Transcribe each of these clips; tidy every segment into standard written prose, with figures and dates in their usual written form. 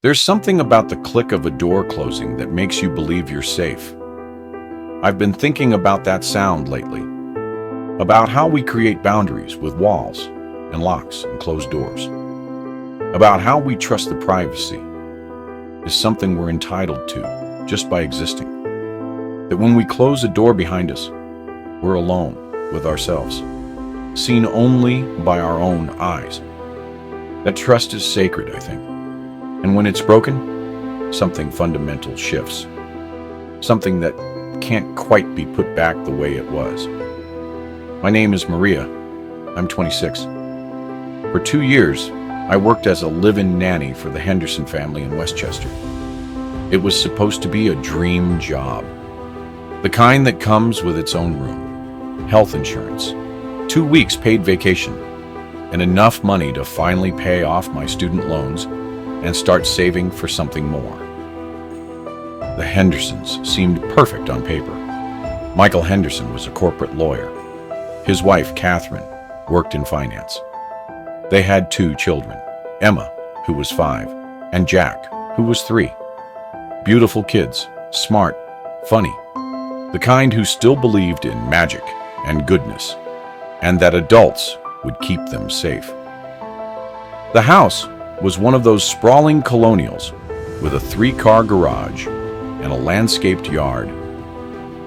There's something about the click of a door closing that makes you believe you're safe. I've been thinking about that sound lately, about how we create boundaries with walls and locks and closed doors, about how we trust the privacy is something we're entitled to just by existing, that when we close a door behind us, we're alone with ourselves, seen only by our own eyes. That trust is sacred, I think. And when it's broken, something fundamental shifts. Something that can't quite be put back the way it was. My name is Maria. I'm 26. For 2 years, I worked as a live-in nanny for the Henderson family in Westchester. It was supposed to be a dream job. The kind that comes with its own room, health insurance, 2 weeks paid vacation, and enough money to finally pay off my student loans and start saving for something more. The Hendersons seemed perfect on paper. Michael Henderson was a corporate lawyer. His wife, Catherine, worked in finance. They had 2 children, Emma, who was 5, and Jack, who was 3. Beautiful kids, smart, funny, the kind who still believed in magic and goodness, and that adults would keep them safe. The house was one of those sprawling colonials with a 3-car garage and a landscaped yard.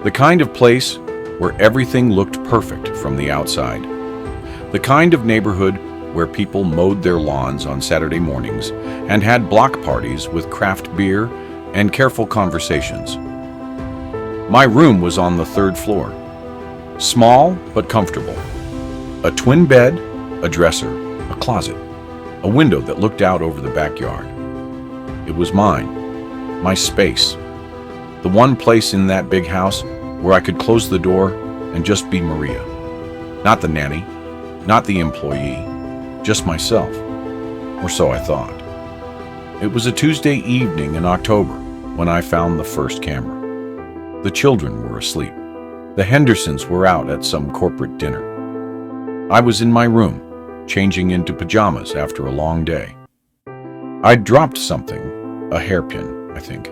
The kind of place where everything looked perfect from the outside. The kind of neighborhood where people mowed their lawns on Saturday mornings and had block parties with craft beer and careful conversations. My room was on the 3rd floor. Small but comfortable. A twin bed, a dresser, a closet, a window that looked out over the backyard. It was mine, my space, the one place in that big house where I could close the door and just be Maria. Not the nanny, not the employee, just myself, or so I thought. It was a Tuesday evening in October when I found the first camera. The children were asleep. The Hendersons were out at some corporate dinner. I was in my room, changing into pajamas after a long day. I'd dropped something, a hairpin, I think,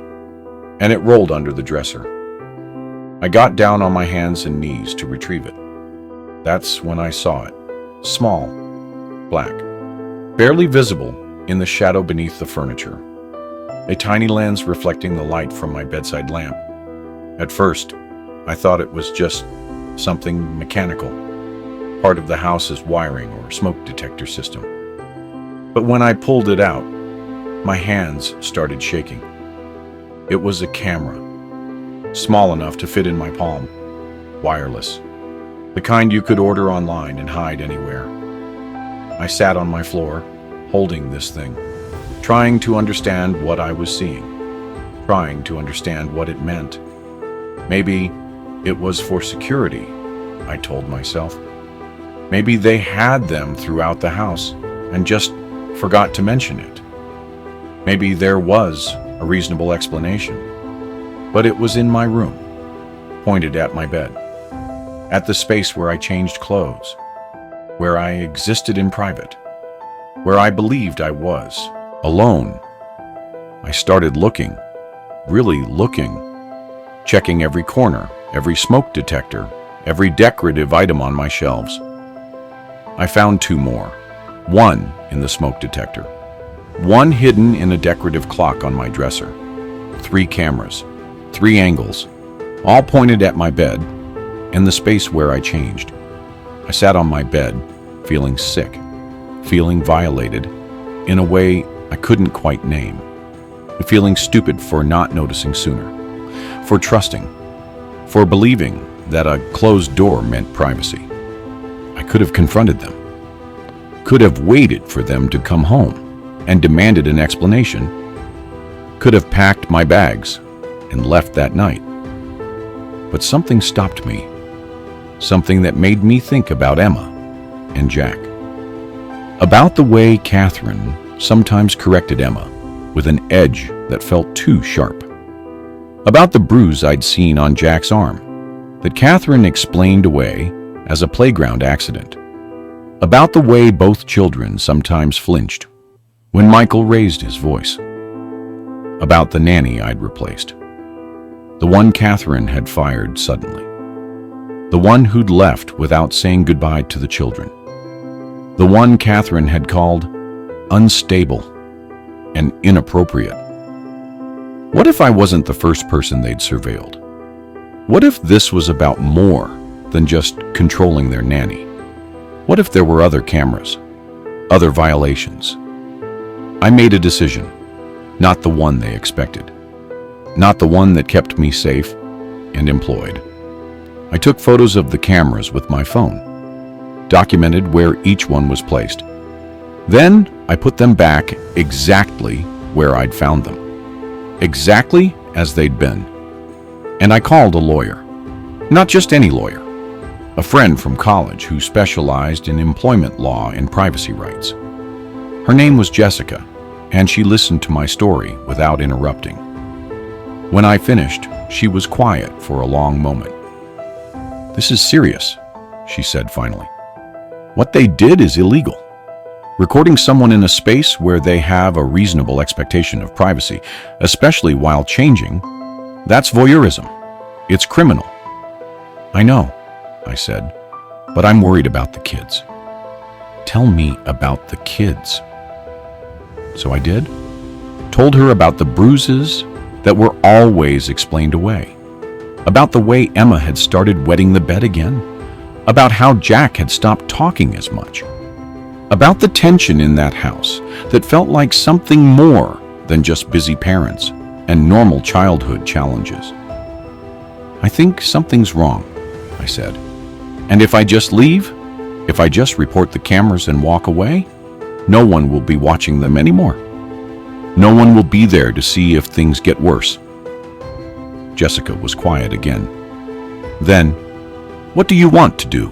and it rolled under the dresser. I got down on my hands and knees to retrieve it. That's when I saw it, small, black, barely visible in the shadow beneath the furniture. A tiny lens reflecting the light from my bedside lamp. At first, I thought it was just something mechanical, part of the house's wiring or smoke detector system. But when I pulled it out, my hands started shaking. It was a camera, small enough to fit in my palm, wireless, the kind you could order online and hide anywhere. I sat on my floor, holding this thing, trying to understand what I was seeing, trying to understand what it meant. Maybe it was for security, I told myself. Maybe they had them throughout the house and just forgot to mention it. Maybe there was a reasonable explanation, but it was in my room, pointed at my bed, at the space where I changed clothes, where I existed in private, where I believed I was alone. I started looking, really looking, checking every corner, every smoke detector, every decorative item on my shelves. I found 2 more, one in the smoke detector, one hidden in a decorative clock on my dresser, 3 cameras, 3 angles, all pointed at my bed and the space where I changed. I sat on my bed, feeling sick, feeling violated in a way I couldn't quite name, feeling stupid for not noticing sooner, for trusting, for believing that a closed door meant privacy. I could have confronted them, could have waited for them to come home and demanded an explanation, could have packed my bags and left that night. But something stopped me, something that made me think about Emma and Jack, about the way Catherine sometimes corrected Emma with an edge that felt too sharp, about the bruise I'd seen on Jack's arm that Catherine explained away as a playground accident, about the way both children sometimes flinched when Michael raised his voice, about the nanny I'd replaced. The one Catherine had fired suddenly. The one who'd left without saying goodbye to the children. The one Catherine had called unstable and inappropriate. What if I wasn't the first person they'd surveilled? What if this was about more than just controlling their nanny? What if there were other cameras, other violations? I made a decision, not the one they expected, not the one that kept me safe and employed. I took photos of the cameras with my phone, documented where each one was placed. Then I put them back exactly where I'd found them, exactly as they'd been. And I called a lawyer, not just any lawyer, a friend from college who specialized in employment law and privacy rights. Her name was Jessica, and she listened to my story without interrupting. When I finished, she was quiet for a long moment. "This is serious," she said finally. "What they did is illegal. Recording someone in a space where they have a reasonable expectation of privacy, especially while changing, that's voyeurism. It's criminal." "I know," I said, "but I'm worried about the kids." "Tell me about the kids." So I did. Told her about the bruises that were always explained away, about the way Emma had started wetting the bed again, about how Jack had stopped talking as much, about the tension in that house that felt like something more than just busy parents and normal childhood challenges. "I think something's wrong," I said. "And if I just leave, if I just report the cameras and walk away, no one will be watching them anymore. No one will be there to see if things get worse." Jessica was quiet again. "Then, what do you want to do?"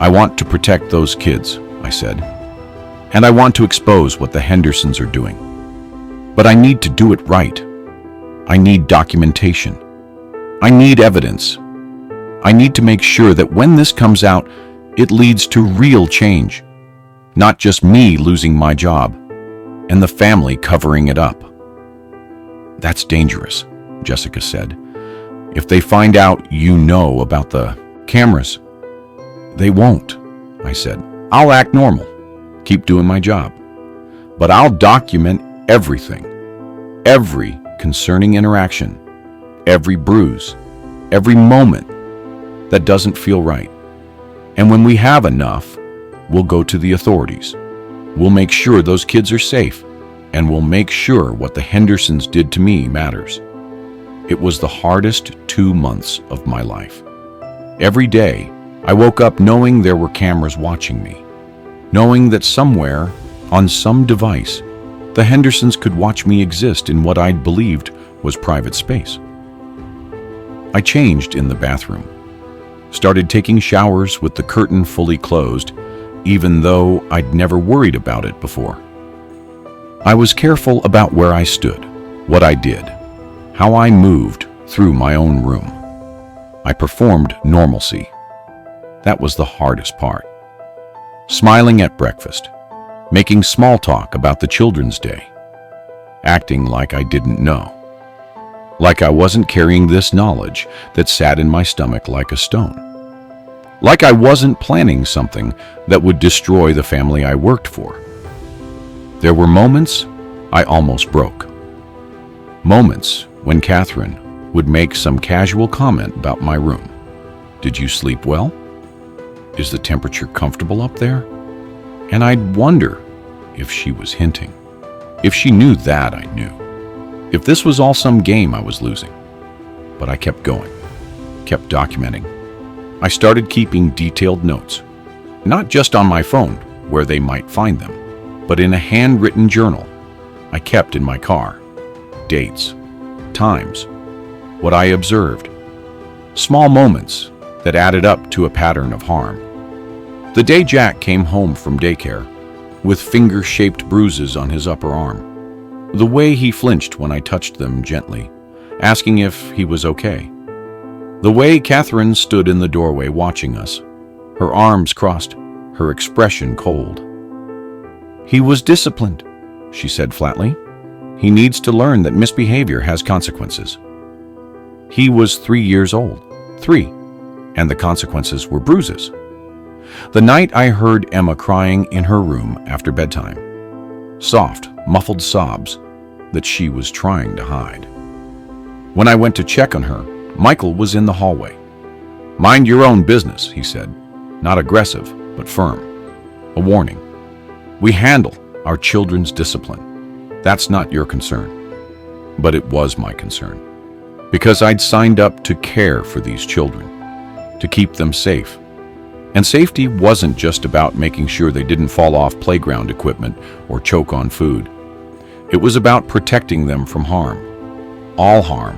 "I want to protect those kids," I said. "And I want to expose what the Hendersons are doing. But I need to do it right. I need documentation. I need evidence. I need to make sure that when this comes out, it leads to real change. Not just me losing my job and the family covering it up." "That's dangerous," Jessica said. "If they find out you know about the cameras." "They won't," I said. "I'll act normal, keep doing my job. But I'll document everything, every concerning interaction, every bruise, every moment that doesn't feel right. And when we have enough, we'll go to the authorities. We'll make sure those kids are safe, and we'll make sure what the Hendersons did to me matters." It was the hardest 2 months of my life. Every day, I woke up knowing there were cameras watching me, knowing that somewhere, on some device, the Hendersons could watch me exist in what I'd believed was private space. I changed in the bathroom, started taking showers with the curtain fully closed, even though I'd never worried about it before. I was careful about where I stood, what I did, how I moved through my own room. I performed normalcy. That was the hardest part. Smiling at breakfast, making small talk about the children's day, acting like I didn't know, like I wasn't carrying this knowledge that sat in my stomach like a stone, like I wasn't planning something that would destroy the family I worked for. There were moments I almost broke. Moments when Catherine would make some casual comment about my room. "Did you sleep well? Is the temperature comfortable up there?" And I'd wonder if she was hinting. If she knew that I knew. If this was all some game I was losing. But I kept going, kept documenting. I started keeping detailed notes, not just on my phone, where they might find them, but in a handwritten journal I kept in my car. Dates, times, what I observed, small moments that added up to a pattern of harm. The day Jack came home from daycare, with finger-shaped bruises on his upper arm, the way he flinched when I touched them gently, asking if he was okay. The way Catherine stood in the doorway watching us, her arms crossed, her expression cold. "He was disciplined," she said flatly. He needs to learn that misbehavior has consequences. He was 3 years old, 3, and the consequences were bruises. The night I heard Emma crying in her room after bedtime, soft, muffled sobs that she was trying to hide. When I went to check on her, Michael was in the hallway. "Mind your own business," he said, not aggressive, but firm. A warning. "We handle our children's discipline. That's not your concern." But it was my concern, because I'd signed up to care for these children, to keep them safe. And safety wasn't just about making sure they didn't fall off playground equipment or choke on food. It was about protecting them from harm, all harm,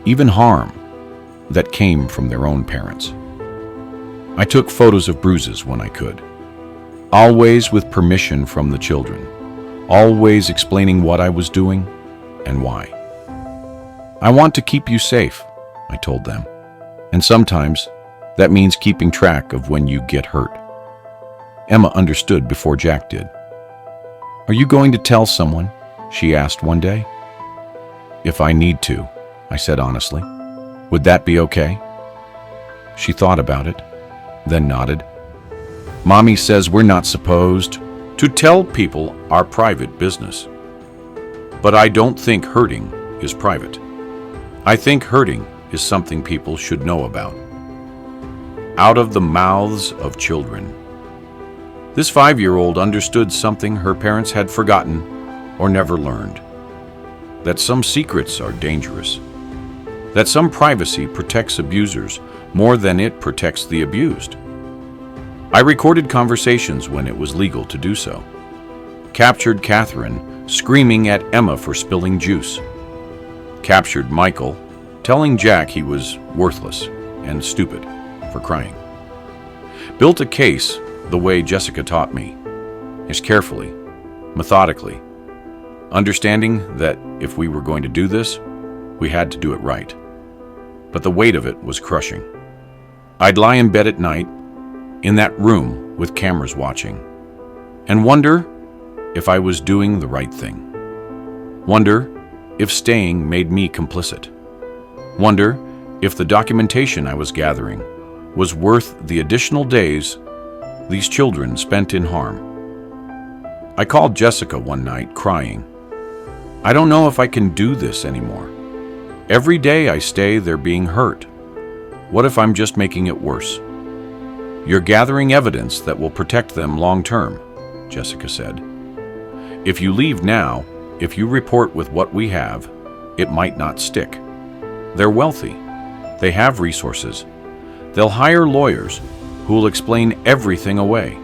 even harm that came from their own parents. I took photos of bruises when I could, always with permission from the children, always explaining what I was doing and why. "I want to keep you safe," I told them, "and sometimes that means keeping track of when you get hurt." Emma understood before Jack did. "Are you going to tell someone?" she asked one day. "If I need to," I said honestly. "Would that be okay?" She thought about it, then nodded. "Mommy says we're not supposed to tell people our private business. But I don't think hurting is private. I think hurting is something people should know about." Out of the mouths of children. This 5-year-old understood something her parents had forgotten or never learned. That some secrets are dangerous. That some privacy protects abusers more than it protects the abused. I recorded conversations when it was legal to do so. Captured Catherine screaming at Emma for spilling juice. Captured Michael telling Jack he was worthless and stupid for crying. Built a case the way Jessica taught me, as carefully, methodically, understanding that if we were going to do this, we had to do it right. But the weight of it was crushing. I'd lie in bed at night, in that room with cameras watching, and wonder if I was doing the right thing. Wonder if staying made me complicit. Wonder if the documentation I was gathering was worth the additional days these children spent in harm. I called Jessica one night, crying. "I don't know if I can do this anymore. Every day I stay, they're being hurt. What if I'm just making it worse?" "You're gathering evidence that will protect them long term," Jessica said. "If you leave now, if you report with what we have, it might not stick. They're wealthy. They have resources. They'll hire lawyers who will explain everything away.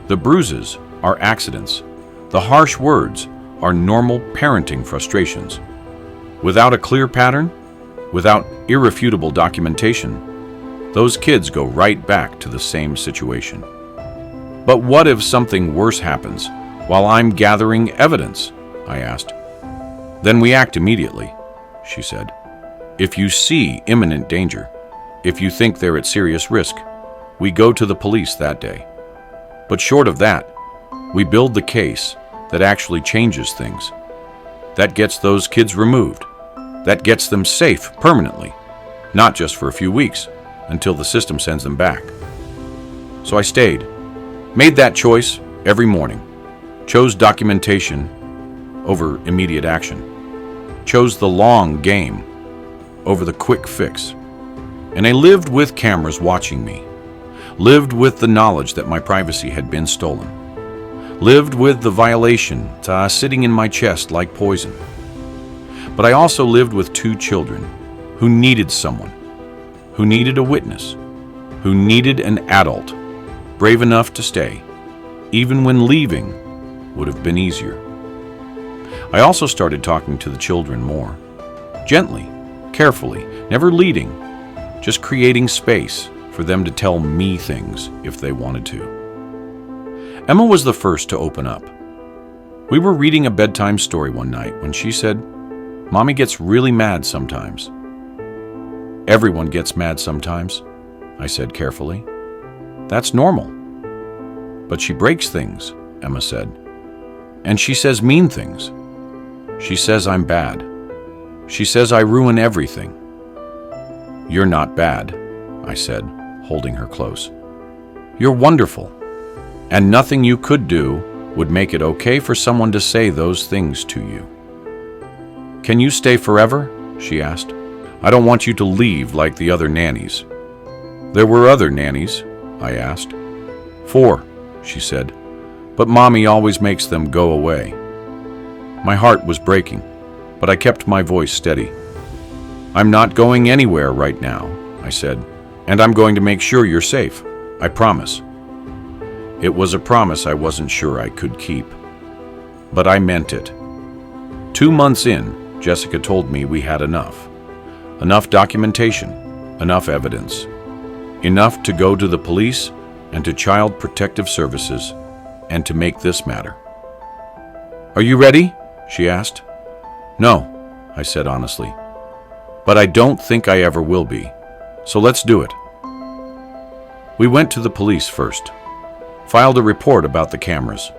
The bruises are accidents. The harsh words are normal parenting frustrations. Without a clear pattern, without irrefutable documentation, those kids go right back to the same situation." "But what if something worse happens while I'm gathering evidence?" I asked. "Then we act immediately," she said. "If you see imminent danger, if you think they're at serious risk, we go to the police that day. But short of that, we build the case that actually changes things. That gets those kids removed. That gets them safe permanently, not just for a few weeks, until the system sends them back." So I stayed, made that choice every morning, chose documentation over immediate action, chose the long game over the quick fix. And I lived with cameras watching me, lived with the knowledge that my privacy had been stolen, lived with the violation sitting in my chest like poison. But I also lived with 2 children who needed someone, who needed a witness, who needed an adult, brave enough to stay, even when leaving would have been easier. I also started talking to the children more, gently, carefully, never leading, just creating space for them to tell me things if they wanted to. Emma was the first to open up. We were reading a bedtime story one night when she said, "Mommy gets really mad sometimes." "Everyone gets mad sometimes," I said carefully. "That's normal." "But she breaks things," Emma said. "And she says mean things. She says I'm bad. She says I ruin everything. You're not bad, I said, holding her close. You're wonderful, and nothing you could do would make it okay for someone to say those things to you. Can you stay forever? She asked. I don't want you to leave like the other nannies. There were other nannies, I asked. 4, she said, but Mommy always makes them go away. My heart was breaking, but I kept my voice steady. I'm not going anywhere right now, I said, and I'm going to make sure you're safe. I promise. It was a promise I wasn't sure I could keep, but I meant it. 2 months in, Jessica told me we had enough. Enough documentation, enough evidence. Enough to go to the police and to Child Protective Services and to make this matter. Are you ready? She asked. No, I said honestly, but I don't think I ever will be, so let's do it. We went to the police first, filed a report about the cameras,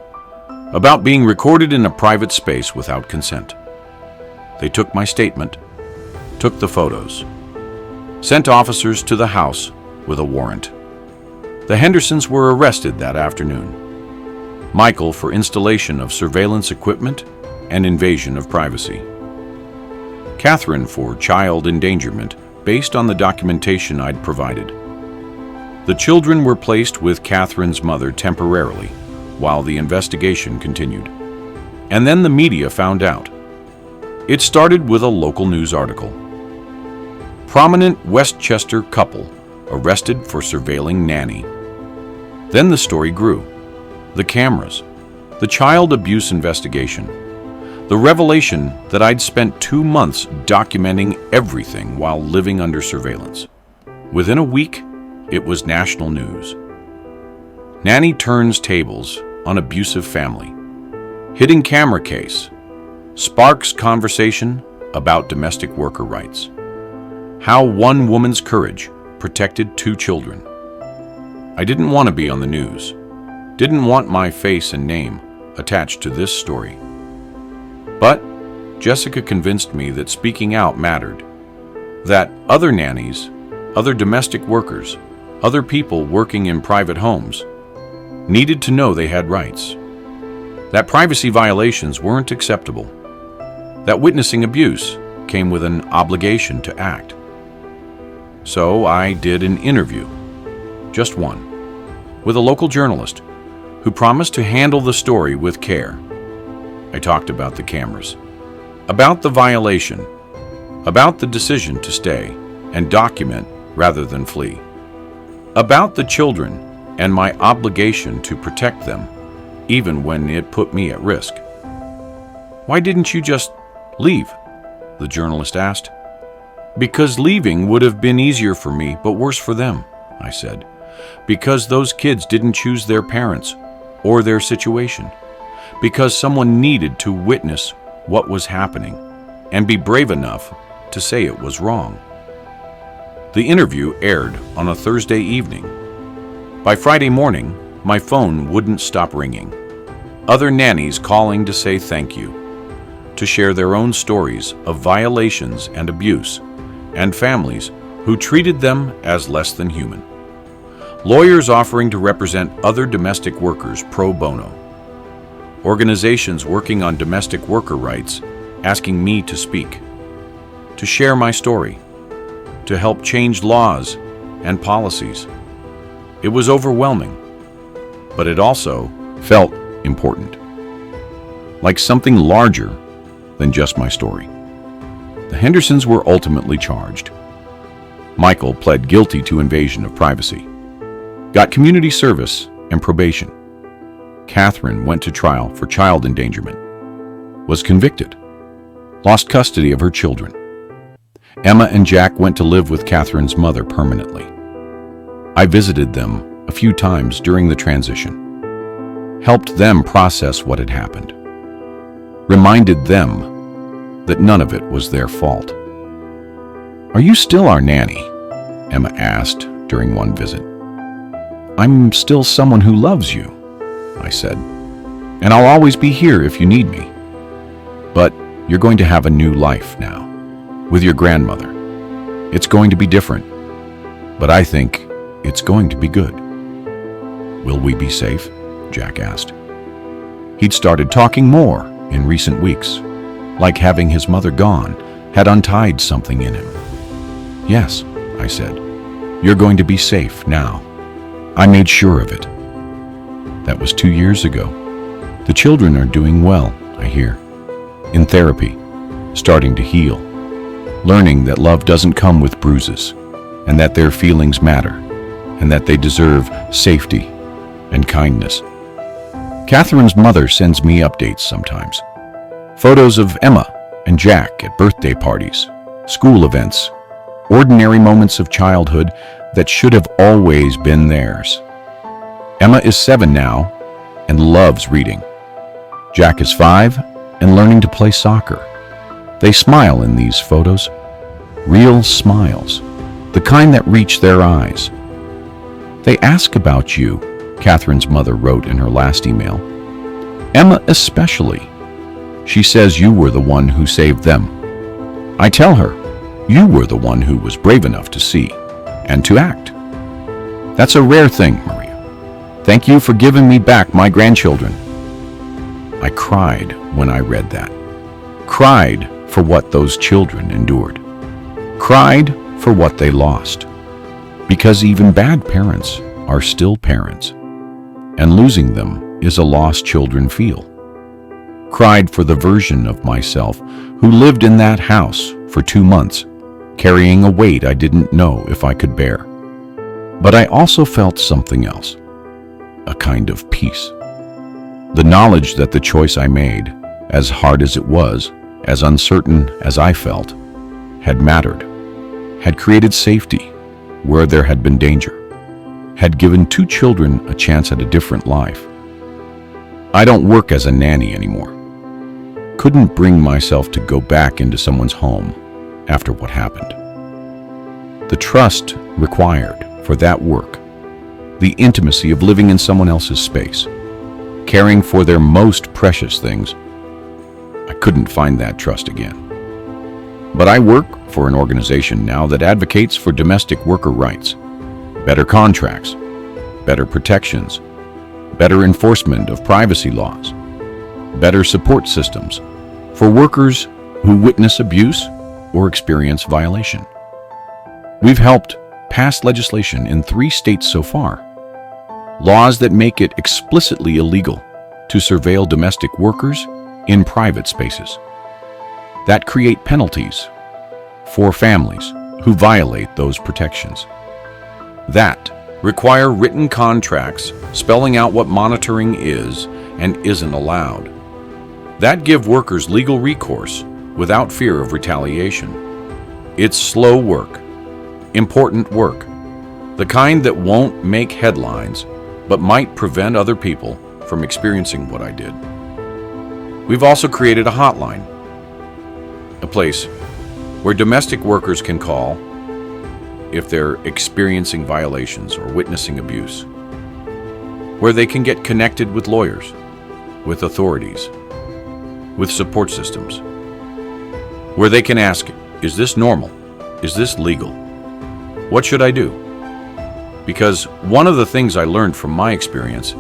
about being recorded in a private space without consent. They took my statement, took the photos, sent officers to the house with a warrant. The Hendersons were arrested that afternoon. Michael for installation of surveillance equipment and invasion of privacy. Catherine for child endangerment based on the documentation I'd provided. The children were placed with Catherine's mother temporarily while the investigation continued. And then the media found out. It started with a local news article. Prominent Westchester couple arrested for surveilling nanny. Then the story grew. The cameras, the child abuse investigation, the revelation that I'd spent 2 months documenting everything while living under surveillance. Within a week, it was national news. Nanny turns tables on abusive family. Hidden camera case. Sparks conversation about domestic worker rights. How one woman's courage protected 2 children. I didn't want to be on the news. Didn't want my face and name attached to this story. But Jessica convinced me that speaking out mattered. That other nannies, other domestic workers, other people working in private homes needed to know they had rights. That privacy violations weren't acceptable. That witnessing abuse came with an obligation to act. So I did an interview, just one, with a local journalist who promised to handle the story with care. I talked about the cameras, about the violation, about the decision to stay and document rather than flee, about the children and my obligation to protect them, even when it put me at risk. Why didn't you just leave? The journalist asked. Because leaving would have been easier for me, but worse for them, I said. Because those kids didn't choose their parents or their situation. Because someone needed to witness what was happening and be brave enough to say it was wrong. The interview aired on a Thursday evening. By Friday morning, my phone wouldn't stop ringing. Other nannies calling to say thank you, to share their own stories of violations and abuse, and families who treated them as less than human. Lawyers offering to represent other domestic workers pro bono. Organizations working on domestic worker rights asking me to speak, to share my story, to help change laws and policies. It was overwhelming, but it also felt important, like something larger than just my story. The Hendersons were ultimately charged. Michael pled guilty to invasion of privacy, got community service and probation. Catherine went to trial for child endangerment, was convicted, lost custody of her children. Emma and Jack went to live with Catherine's mother permanently. I visited them a few times during the transition, helped them process what had happened, reminded them that none of it was their fault. "Are you still our nanny?" Emma asked during one visit. "I'm still someone who loves you," I said, "and I'll always be here if you need me. But You're going to have a new life now, with your grandmother. It's going to be different, but I think it's going to be good." "Will we be safe?" Jack asked. He'd started talking more in recent weeks, like having his mother gone had untied something in him. "Yes," I said. "You're going to be safe now. I made sure of it." That was 2 years ago. The children are doing well, I hear. In therapy, starting to heal, learning that love doesn't come with bruises, and that their feelings matter, and that they deserve safety and kindness. Catherine's mother sends me updates sometimes. Photos of Emma and Jack at birthday parties, school events, ordinary moments of childhood that should have always been theirs. Emma is 7 now and loves reading. Jack is 5 and learning to play soccer. They smile in these photos, real smiles, the kind that reach their eyes. "They ask about you," Catherine's mother wrote in her last email. "Emma especially. She says you were the one who saved them. I tell her, you were the one who was brave enough to see and to act. That's a rare thing, Maria. Thank you for giving me back my grandchildren." I cried when I read that. Cried for what those children endured. Cried for what they lost. Because even bad parents are still parents, and losing them is a loss children feel. Cried for the version of myself who lived in that house for 2 months, carrying a weight I didn't know if I could bear. But I also felt something else, a kind of peace. The knowledge that the choice I made, as hard as it was, as uncertain as I felt, had mattered, had created safety where there had been danger, had given 2 children a chance at a different life. I don't work as a nanny anymore. Couldn't bring myself to go back into someone's home after what happened. The trust required for that work, the intimacy of living in someone else's space, caring for their most precious things, I couldn't find that trust again. But I work for an organization now that advocates for domestic worker rights, better contracts, better protections, better enforcement of privacy laws, better support systems for workers who witness abuse or experience violation. We've helped pass legislation in 3 states so far, laws that make it explicitly illegal to surveil domestic workers in private spaces, that create penalties for families who violate those protections, that require written contracts spelling out what monitoring is and isn't allowed, that give workers legal recourse without fear of retaliation. It's slow work, important work, the kind that won't make headlines but might prevent other people from experiencing what I did. We've also created a hotline, a place where domestic workers can call if they're experiencing violations or witnessing abuse, where they can get connected with lawyers, with authorities, with support systems, where they can ask, is this normal? Is this legal? What should I do? Because one of the things I learned from my experience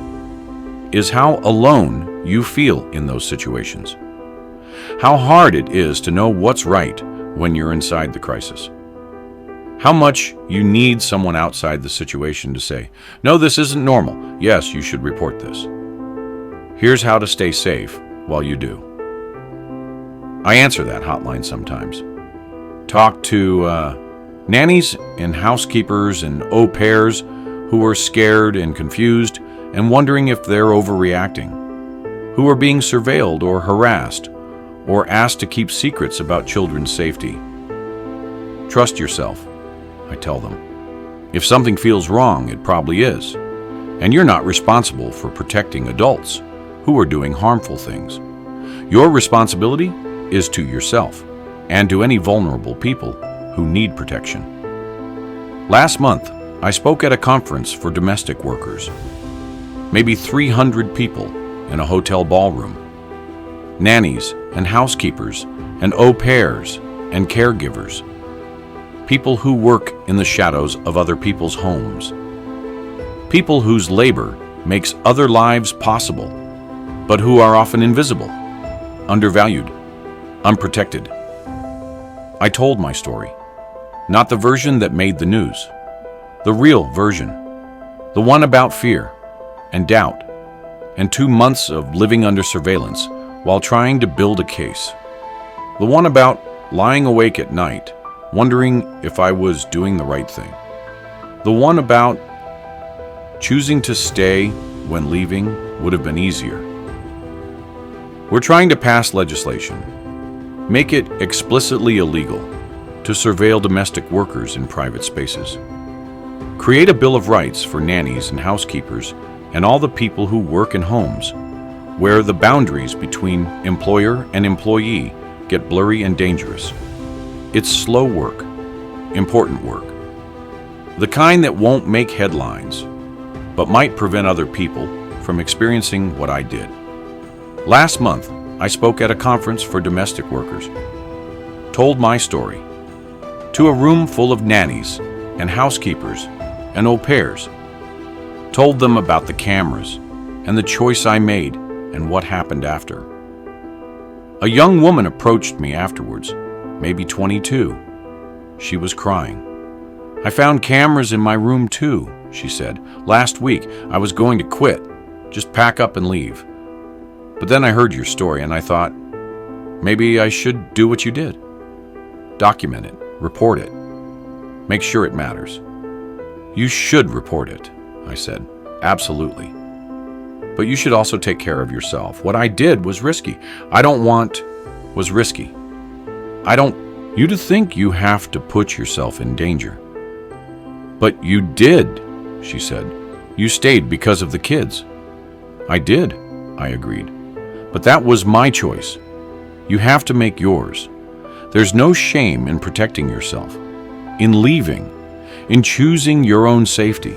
is how alone you feel in those situations. How hard it is to know what's right when you're inside the crisis. How much you need someone outside the situation to say, no, this isn't normal. Yes, you should report this. Here's how to stay safe while you do. I answer that hotline sometimes. Talk to nannies and housekeepers and au pairs who are scared and confused and wondering if they're overreacting, who are being surveilled or harassed or asked to keep secrets about children's safety. Trust yourself, I tell them. If something feels wrong, it probably is, and you're not responsible for protecting adults who are doing harmful things. Your responsibility is to yourself and to any vulnerable people who need protection. Last month, I spoke at a conference for domestic workers. Maybe 300 people in a hotel ballroom. Nannies and housekeepers and au pairs and caregivers, people who work in the shadows of other people's homes, people whose labor makes other lives possible, but who are often invisible, undervalued, unprotected. I told my story, not the version that made the news, the real version, the one about fear and doubt and 2 months of living under surveillance while trying to build a case, the one about lying awake at night, wondering if I was doing the right thing, the one about choosing to stay when leaving would have been easier. We're trying to pass legislation, make it explicitly illegal to surveil domestic workers in private spaces, create a Bill of Rights for nannies and housekeepers and all the people who work in homes where the boundaries between employer and employee get blurry and dangerous. It's slow work, important work, the kind that won't make headlines, but might prevent other people from experiencing what I did. Last month, I spoke at a conference for domestic workers, told my story to a room full of nannies and housekeepers and au pairs, told them about the cameras and the choice I made and what happened after. A young woman approached me afterwards, maybe 22. She was crying. "I found cameras in my room too," she said. "Last week I was going to quit, just pack up and leave. But then I heard your story and I thought, maybe I should do what you did. Document it, report it, make sure it matters." "You should report it," I said. "Absolutely. But you should also take care of yourself. What I did was risky. Was risky. I don't you to think you have to put yourself in danger." "But you did," she said. "You stayed because of the kids." "I did," I agreed. "But that was my choice. You have to make yours. There's no shame in protecting yourself, in leaving, in choosing your own safety."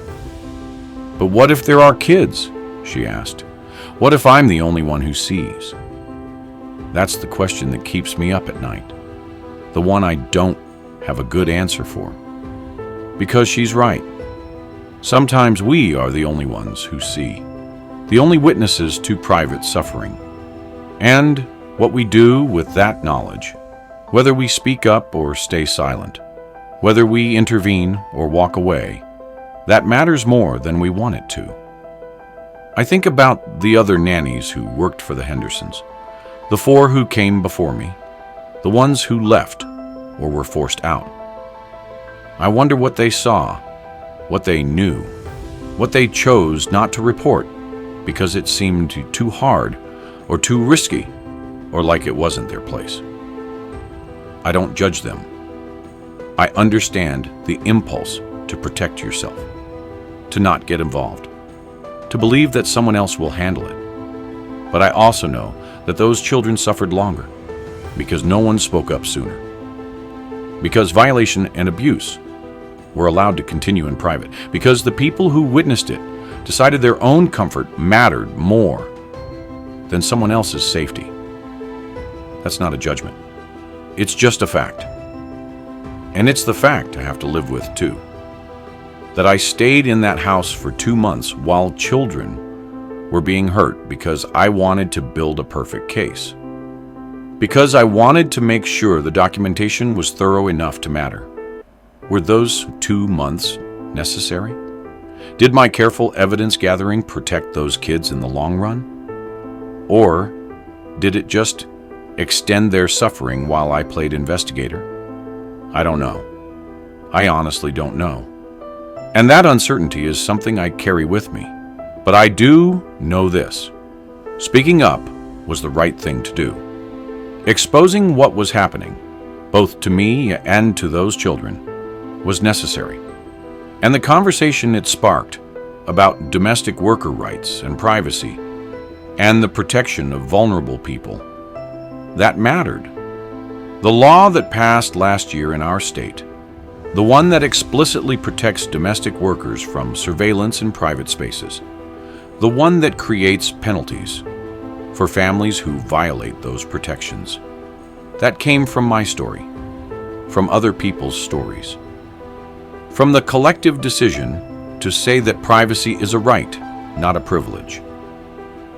"But what if there are kids?" she asked. "What if I'm the only one who sees?" That's the question that keeps me up at night, the one I don't have a good answer for. Because she's right. Sometimes we are the only ones who see, the only witnesses to private suffering. And what we do with that knowledge, whether we speak up or stay silent, whether we intervene or walk away, that matters more than we want it to. I think about the other nannies who worked for the Hendersons, the 4 who came before me, the ones who left or were forced out. I wonder what they saw, what they knew, what they chose not to report because it seemed too hard or too risky or like it wasn't their place. I don't judge them. I understand the impulse to protect yourself, to not get involved, to believe that someone else will handle it. But I also know that those children suffered longer because no one spoke up sooner, because violation and abuse were allowed to continue in private, because the people who witnessed it decided their own comfort mattered more than someone else's safety. That's not a judgment. It's just a fact. And it's the fact I have to live with too. That I stayed in that house for 2 months while children were being hurt because I wanted to build a perfect case. Because I wanted to make sure the documentation was thorough enough to matter. Were those 2 months necessary? Did my careful evidence gathering protect those kids in the long run? Or did it just extend their suffering while I played investigator? I don't know. I honestly don't know. And that uncertainty is something I carry with me. But I do know this. Speaking up was the right thing to do. Exposing what was happening, both to me and to those children, was necessary. And the conversation it sparked about domestic worker rights and privacy and the protection of vulnerable people, that mattered. The law that passed last year in our state, the one that explicitly protects domestic workers from surveillance in private spaces, the one that creates penalties for families who violate those protections, That came from my story, from other people's stories, from the collective decision to say that privacy is a right, not a privilege.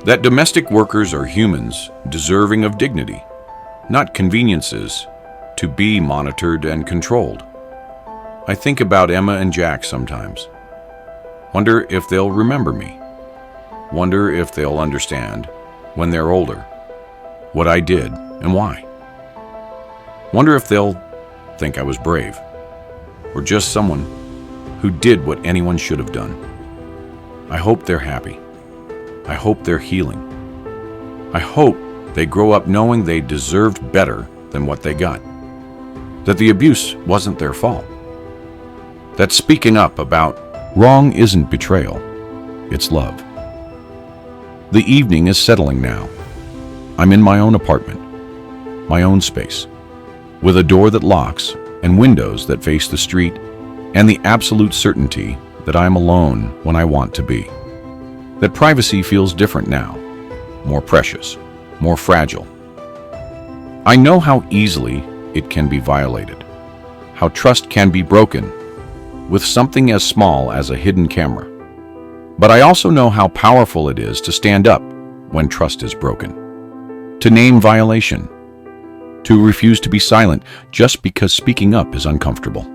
That domestic workers are humans deserving of dignity, not conveniences to be monitored and controlled. I think about Emma and Jack sometimes. Wonder if they'll remember me. Wonder if they'll understand, when they're older, what I did and why. Wonder if they'll think I was brave, or just someone who did what anyone should have done. I hope they're happy. I hope they're healing. I hope they grow up knowing they deserved better than what they got. That the abuse wasn't their fault. That speaking up about wrong isn't betrayal, it's love. The evening is settling now. I'm in my own apartment, my own space, with a door that locks and windows that face the street, and the absolute certainty that I'm alone when I want to be. That privacy feels different now, more precious, more fragile. I know how easily it can be violated, how trust can be broken with something as small as a hidden camera. But I also know how powerful it is to stand up when trust is broken, to name violation, to refuse to be silent just because speaking up is uncomfortable.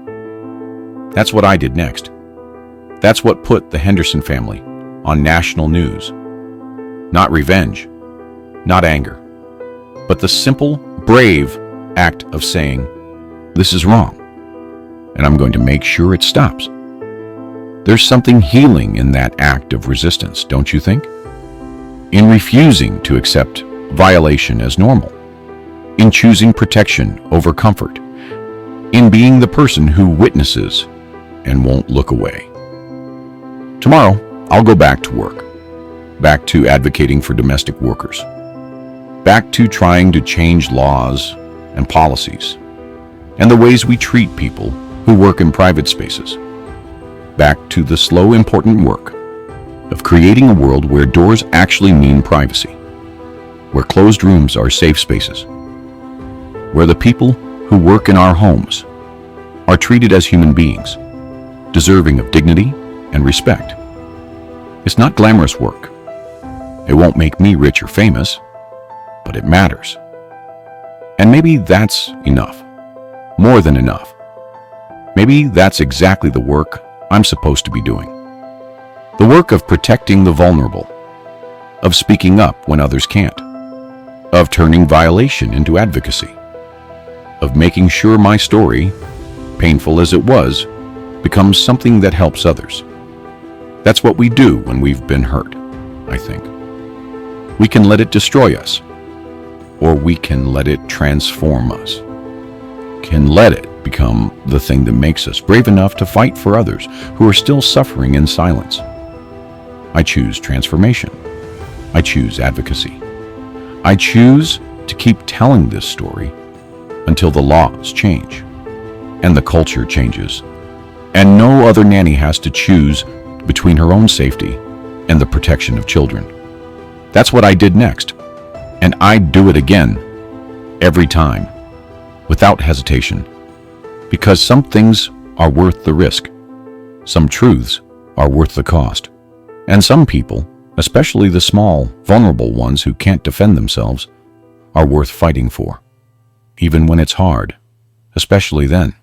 That's what I did next. That's what put the Henderson family on national news. Not revenge, not anger, but the simple, brave act of saying, "This is wrong, and I'm going to make sure it stops." There's something healing in that act of resistance, don't you think? In refusing to accept violation as normal, in choosing protection over comfort, in being the person who witnesses and won't look away. Tomorrow, I'll go back to work, back to advocating for domestic workers, back to trying to change laws and policies, and the ways we treat people who work in private spaces, back to the slow, important work of creating a world where doors actually mean privacy, where closed rooms are safe spaces, where the people who work in our homes are treated as human beings, deserving of dignity and respect. It's not glamorous work. It won't make me rich or famous, but it matters. And maybe that's enough, more than enough. Maybe that's exactly the work I'm supposed to be doing. The work of protecting the vulnerable, of speaking up when others can't, of turning violation into advocacy, of making sure my story, painful as it was, becomes something that helps others. That's what we do when we've been hurt, I think. We can let it destroy us, or we can let it transform us, can let it become the thing that makes us brave enough to fight for others who are still suffering in silence. I choose transformation. I choose advocacy. I choose to keep telling this story until the laws change and the culture changes, and no other nanny has to choose between her own safety and the protection of children. That's what I did next, and I'd do it again, every time, without hesitation, because some things are worth the risk, some truths are worth the cost, and some people, especially the small, vulnerable ones who can't defend themselves, are worth fighting for, even when it's hard, especially then.